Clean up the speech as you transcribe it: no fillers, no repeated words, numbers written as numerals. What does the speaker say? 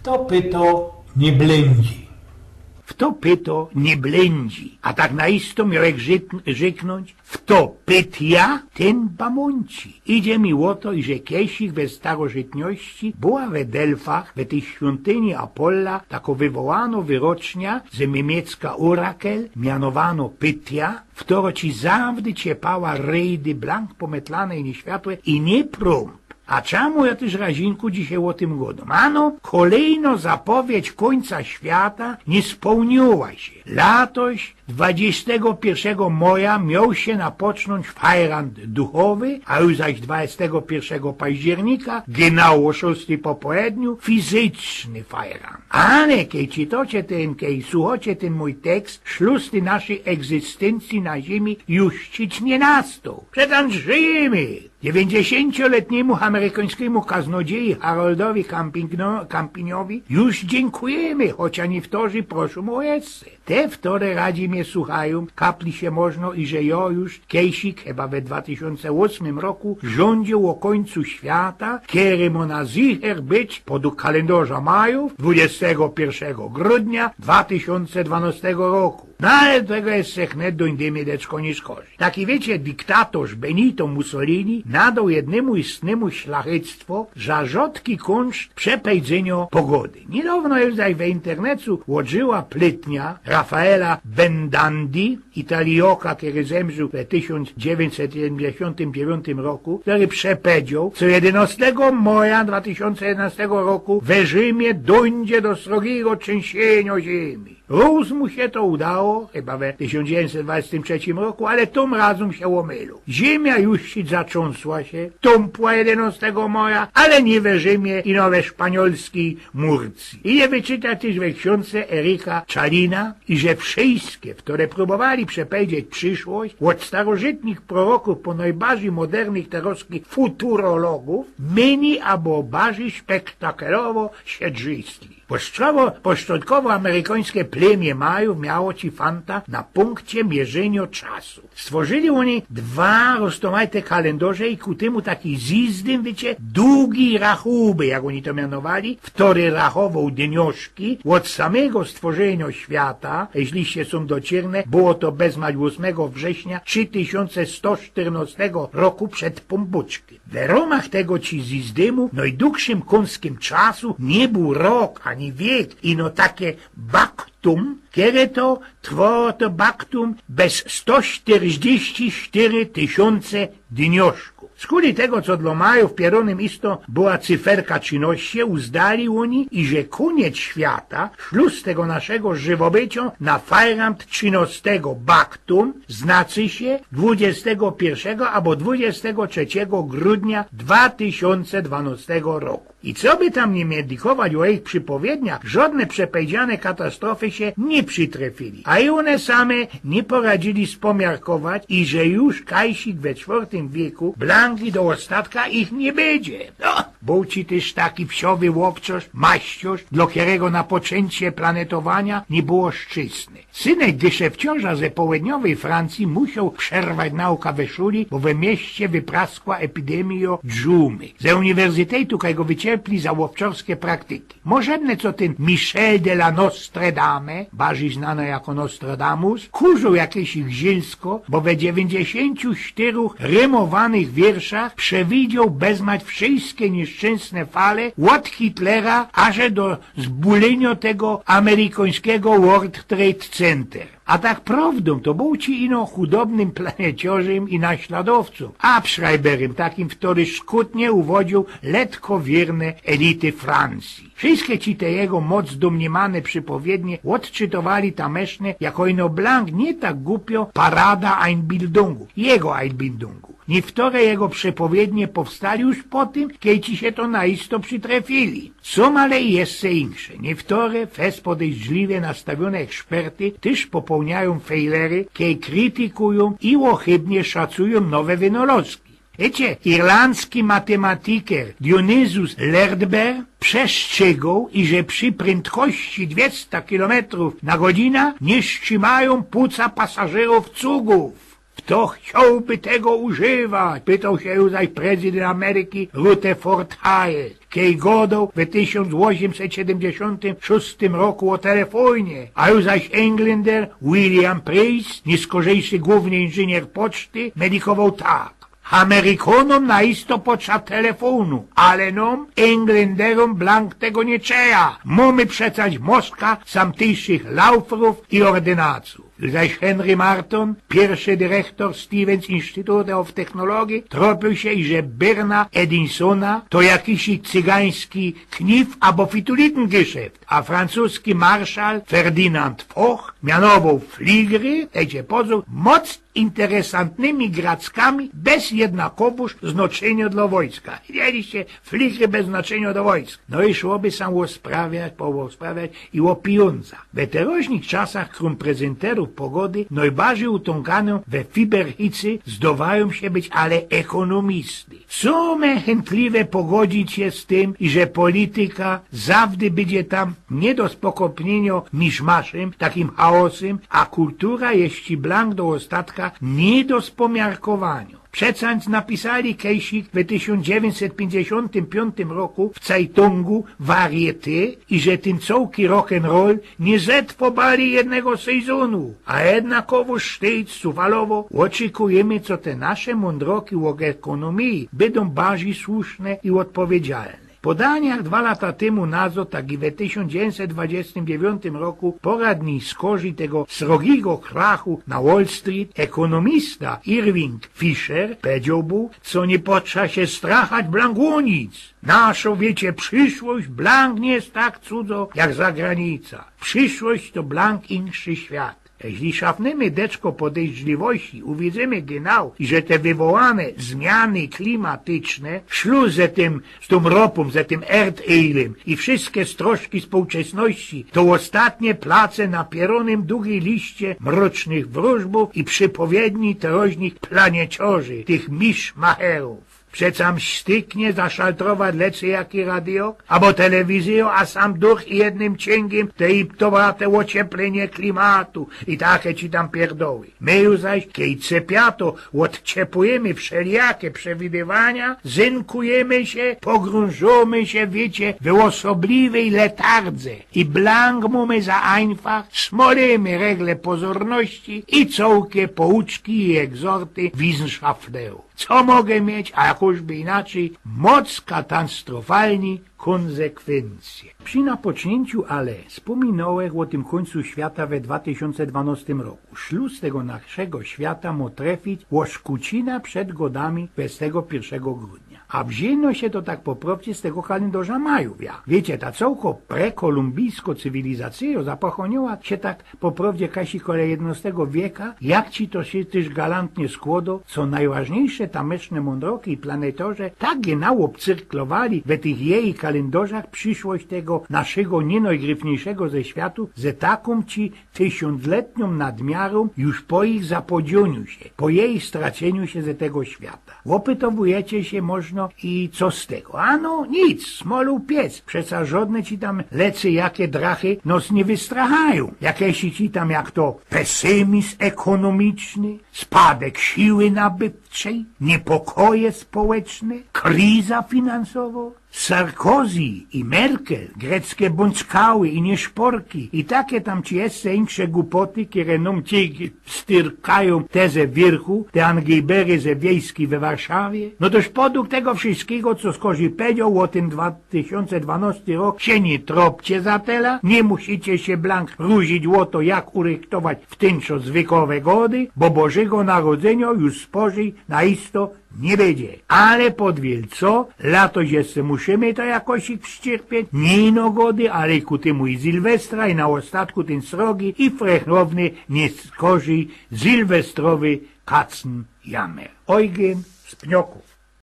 Kto pyto, nie blędzi. Kto pyto, nie blędzi, a tak naisto miałek rzeknąć, kto pytja, ten pamąci. Idzie mi o to, że kiesik we starożytności była we Delfach, we tej świątyni Apolla, tako wywołano wyrocznia, że niemiecka orakel, mianowano pytja, wtoro ci zawdy ciepała rejdy blank pometlanej nieświatłe i nie prąd. A czemu ja też razinku dzisiaj o tym godą? Ano, kolejno zapowiedź końca świata nie spełniła się. Latoś 21 maja miał się napocząć fajrant duchowy, a już zaś 21 października, genau o 6 po południu, fizyczny fajrant. Ale kiedy czytacie kiedy słuchacie ten mój tekst, szlusty naszej egzystencji na ziemi już ścić nie nastał. Przecież żyjemy. 90-letniemu amerykańskiemu kaznodziei Haroldowi Campiniowi już dziękujemy, choć ani wtorzy proszą o esse. Te wtore radzi mnie słuchają, kapli się można i że ja już kiesik chyba we 2008 roku rządził o końcu świata, kiedy ma na zicher być pod kalendarza Majów 21 grudnia 2012 roku. No ale tego jeszcze chnet dojdziemy deczko nie szkodzi. Taki wiecie, dyktatorz Benito Mussolini nadał jednemu istnemu szlachectwo za rzadki kunszt przepędzenia pogody. Niedawno już w internecie łożyła plytnia Rafaela Bendandi, Italioka, który zemrzył w 1979 roku, który przepowiedział, co 11 maja 2011 roku w Rzymie dojdzie do srogiego trzęsienia ziemi. Róz mu się to udało, chyba w 1923 roku, ale tym razem się omylił. Ziemia już się zacząsła się, tąpła 11 maja, ale nie we Rzymie i no we szpaniolskiej Murcji. I je wyczytać też we książce Erika Czalina, i że wszystkie, które próbowali przepowiedzieć przyszłość, od starożytnych proroków po najbardziej modernych teroskich futurologów, mniej albo bardziej spektakulowo się drzystli. Początkowo amerykańskie plemię Majów miało ci fanta na punkcie mierzenia czasu. Stworzyli oni dwa roztomajte kalendarze i ku temu taki zizdym, wiecie, długi rachuby, jak oni to mianowali, który rachował dnioszki od samego stworzenia świata, jeśli się są docierne, było to bezmać 8 września 3114 roku przed Pombuczki. W ramach tego ci zizdymu najdłuższym kąskiem czasu nie był rok, ani wiek, ino takie baktum, kiedy to trwało to baktum bez 144 000 dnioszków. Skuli tego, co dla Majów pieronym isto była cyferka 13, uzdali oni, i że koniec świata, szluz tego naszego żywobycia na fajrant 13 baktum, znaczy się 21 albo 23 grudnia 2012 roku. I co by tam nie medykować o ich przypowiedniach, żadne przepowiedziane katastrofy się nie przytrafili. A i one same nie poradzili spomiarkować, i że już kajsik we IV wieku blanki do ostatka ich nie będzie. No, był ci też taki wsiowy łowczosz, maściosz, dla którego na poczęcie planetowania nie było szczytny. Synek dyszewciorza ze południowej Francji musiał przerwać naukę we szuli, bo we mieście wypraskła epidemia dżumy. Ze uniwersytetu którego wycierpli za łowczorskie praktyki. Możebne co ten Michel de la Nostradame, bardziej znany jako Nostradamus, kurzył jakieś ich zielsko, bo we 94 rymowanych wierszach przewidział bezmać wszystkie nieszczęsne fale od Hitlera aż do zbulenia tego amerykańskiego World Trade Center. A tak prawdą to był ci ino chudobnym planeciorzem i naśladowcą, Abschreiberem, takim, który szkutnie uwodził letko wierne elity Francji. Wszystkie ci te jego moc domniemane przypowiednie odczytowali tameszne jako ino blank nie tak głupio parada Einbildungu, jego Einbildungu. Niektóre jego przepowiednie powstali już po tym, kiedy ci się to naisto przytrafili. Są ale i jeszcze insze. Niektóre fest podejrzliwie nastawione eksperty też popełniają fejlery, kiedy krytykują i ohydnie szacują nowe wynalazki. Wiecie, irlandzki matematyker Dionysus Lertber przestrzegał, i że przy prędkości 200 km na godzinę nie wstrzymają płuca pasażerów cugów. Kto chciałby tego używać? Pytał się już prezydent Ameryki Rutherford Hayes, kej godał w 1876 roku o telefonie, a już zaś Englander William Price, nieskorzejszy główny inżynier poczty, medikował tak. Amerykanom naisto potrzeba telefonu, ale nam, Englanderom, blank tego nie trzeba. Mamy przecież Moska samtejszych laufrów i ordynaców. Zaś Henry Marton, pierwszy dyrektor Stevens Institute of Technology, tropił się, że Berna Edinsona to jakiś cygański knif albo fitulitengeschäft, a francuski marszał Ferdinand Foch mianował fligry, pozór, moc interesantnymi grackami bez jednakowoż znaczenia dla wojska. Widzieliście, fligry bez znaczenia do wojska. No i szłoby sam posprawiać i o pieniądza. W teraźnych czasach krumprezenterów pogody najbardziej utąkaną we fiberhicy zdawają się być ale ekonomisty. Same chętliwe pogodzić się z tym, że polityka zawdy będzie tam nie do spokopnienia miszmaszem, takim chaosem, a kultura jeśli blank do ostatka nie do spomiarkowania. Przecańc napisali kejsik w 1955 roku w Zeitungu Variety i że tym cołki rock'n'roll nie zetwobali jednego sezonu, a jednakowo sztyc suwalowo oczekujemy, co te nasze mądroki o ekonomii będą bardziej słuszne i odpowiedzialne. Po daniach 2 lata temu nazo, tak i w 1929 roku poradni skorzy tego srogiego krachu na Wall Street ekonomista Irving Fisher powiedziałby, co nie potrza się strachać blankunic. Naszą, wiecie, przyszłość blank nie jest tak cudzo jak zagranica. Przyszłość to blank inszy świat. Jeśli szafnemy deczko podejrzliwości, uwidzimy genau, że te wywołane zmiany klimatyczne, szlu z tą ropą, z tym erdejlem i wszystkie stroszki współczesności, to ostatnie place na pieronym długiej liście mrocznych wróżbów i przypowiedni teraźnych planeciorzy, tych miszmacherów. Przecam styknie zaszaltrować lecę jaki radio, albo telewizją, a sam duch i jednym cięgiem te ocieplenie klimatu i takie ci tam pierdoły. My już zaś, kiedy cepiato, odciepujemy wszelijakie przewidywania, zynkujemy się, pogrążamy się, wiecie, w osobliwej letardze i blank mamy za einfach, smolimy regle pozorności i cołkie pouczki i egzorty wissenschaftlerów. Co mogę mieć, a jakożby inaczej, moc katastrofalni konsekwencje. Przy napocznięciu ale wspominałem o tym końcu świata we 2012 roku. Szluz tego naszego świata mo trefić łoszkucina przed godami 21 grudnia. A wzięło się to tak poprawcie z tego kalendarza majówia. Wiecie, ta całko prekolumbijsko-cywilizacja zapochoniła się tak poprawdzie kasi kolej XI wieka, jak ci to się też galantnie skłodo, co najważniejsze tameczne mądroki i planetorze tak genau obcyrklowali we tych jej kalendarzach przyszłość tego naszego nienajgryfniejszego ze światu, ze taką ci tysiącletnią nadmiarą już po ich zapodzioniu się, po jej straceniu się ze tego świata. Opytowujecie się można i co z tego? Ano nic, smolu piec, przeca żadne ci tam lecy jakie drachy nos nie wystrachają. Jakieś ci tam jak to pesymizm ekonomiczny, spadek siły nabywczej, niepokoje społeczne, kriza finansowa. Sarkozy i Merkel, greckie bączkały i nieszporki i takie tam ci jeszcze większe głupoty, które nam ci styrkają te ze wierchu, te angejbery ze wiejski we Warszawie. No toż podług tego wszystkiego, co skorzy powiedział o tym 2012 rok, się nie tropcie za tela, nie musicie się blank ruzić o to, jak uryktować w tynczo zwykłe gody, bo Bożego Narodzenia już spożyj na isto nie będzie. Ale podwiel co? Lato jeszcze musimy to jakoś ich przyczerpieć. Nie ino gody, ale ku temu i Sylwestra i na ostatku ten srogi i frechnowny nieskorzy sylwestrowy kacn jamer. Eugen z Pnioków.